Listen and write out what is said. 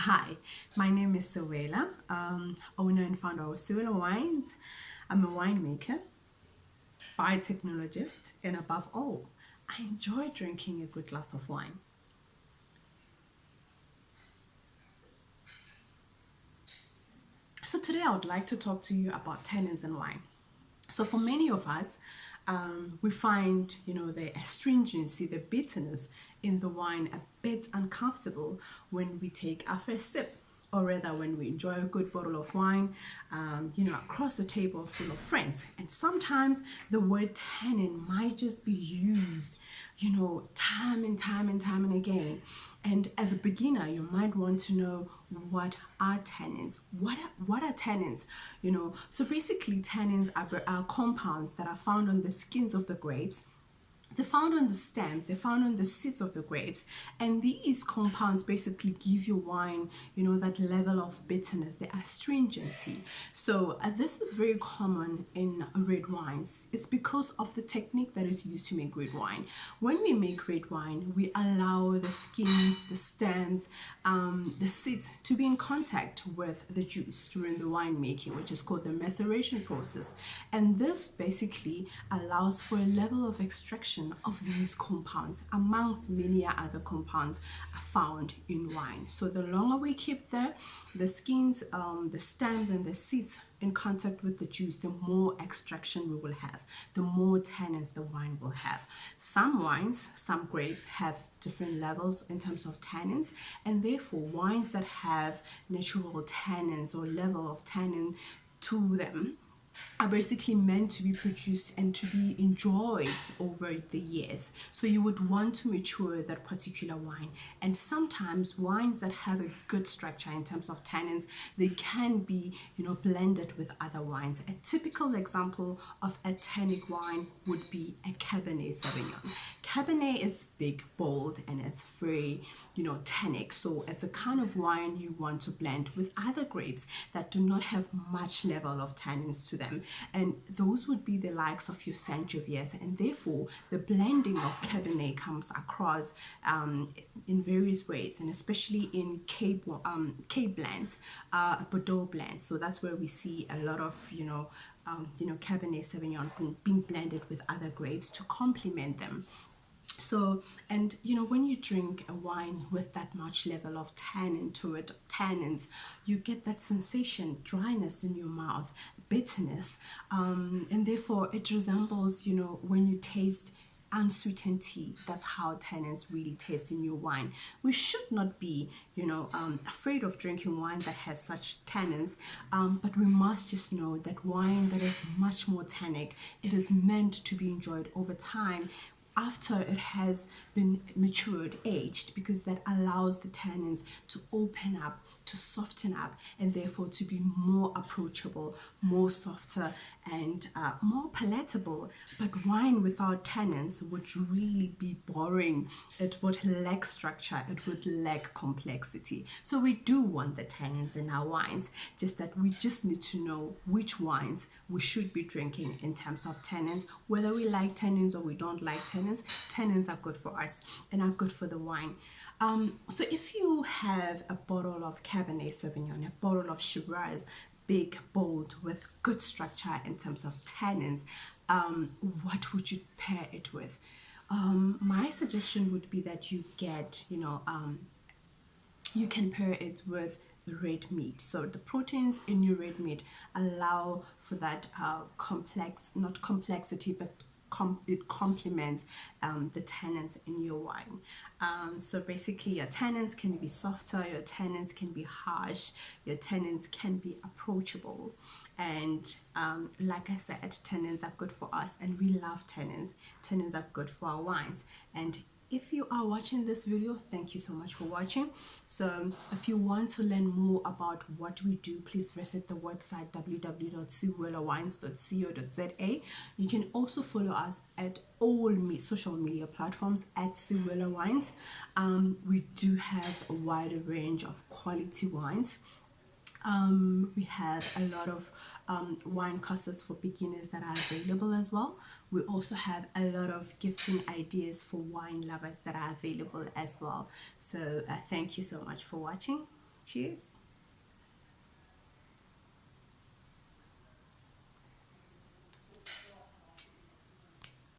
Hi, my name is Sowela, owner and founder of Sowela Wines. I'm a winemaker, biotechnologist, and above all, I enjoy drinking a good glass of wine. So today I would like to talk to you about tannins in wine. So for many of us, we find, the astringency, the bitterness in the wine a bit uncomfortable when we take our first sip, or rather when we enjoy a good bottle of wine, across the table full of friends. And sometimes the word tannin might just be used, time and time and time and again. And as a beginner, you might want to know what are tannins. What are tannins? So basically, tannins are compounds that are found on the skins of the grapes. They're found on the stems, they're found on the seeds of the grapes, and these compounds basically give your wine, that level of bitterness, the astringency. So this is very common in red wines. It's because of the technique that is used to make red wine. When we make red wine, we allow the skins, the stems, the seeds to be in contact with the juice during the wine making, which is called the maceration process. And this basically allows for a level of extraction of these compounds amongst many other compounds are found in wine. So the longer we keep the skins, the stems and the seeds in contact with the juice, the more extraction we will have, the more tannins the wine will have. Some wines, some grapes have different levels in terms of tannins, and therefore wines that have natural tannins or level of tannin to them are basically meant to be produced and to be enjoyed over the years. So you would want to mature that particular wine. And sometimes wines that have a good structure in terms of tannins, they can be, blended with other wines. A typical example of a tannic wine would be a Cabernet Sauvignon. Cabernet is big, bold, and it's very, tannic. So it's a kind of wine you want to blend with other grapes that do not have much level of tannins to them. And those would be the likes of your Sangiovese, and therefore the blending of Cabernet comes across in various ways, and especially in K blends, Bordeaux blends. So that's where we see a lot of Cabernet Sauvignon being blended with other grapes to complement them. So, and when you drink a wine with that much level of tannin to it, tannins, you get that sensation, dryness in your mouth, bitterness, and therefore it resembles, when you taste unsweetened tea. That's how tannins really taste in your wine. We should not be, afraid of drinking wine that has such tannins, but we must just know that wine that is much more tannic, it is meant to be enjoyed over time after it has been matured, aged, because that allows the tannins to open up, to soften up, and therefore to be more approachable, more softer, and more palatable. But wine without tannins would really be boring. It would lack structure, it would lack complexity. So we do want the tannins in our wines, just that we just need to know which wines we should be drinking in terms of tannins, whether we like tannins or we don't like tannins. Tannins are good for us and are good for the wine. So if you have a bottle of Cabernet Sauvignon, a bottle of Shiraz, big, bold, with good structure in terms of tannins, what would you pair it with? My suggestion would be that you get, you can pair it with red meat. So the proteins in your red meat allow for that not complexity, but it complements the tannins in your wine. So basically, your tannins can be softer, your tannins can be harsh, your tannins can be approachable. And like I said, tannins are good for us, and we love tannins. Tannins are good for our wines. And if you are watching this video, thank you so much for watching. So if you want to learn more about what we do, please visit the website www.siwellawines.co.za. You can also follow us at all social media platforms at Siwella Wines. We do have a wide range of quality wines. We have a lot of wine courses for beginners that are available as well. We also have a lot of gifting ideas for wine lovers that are available as well. So thank you so much for watching. Cheers.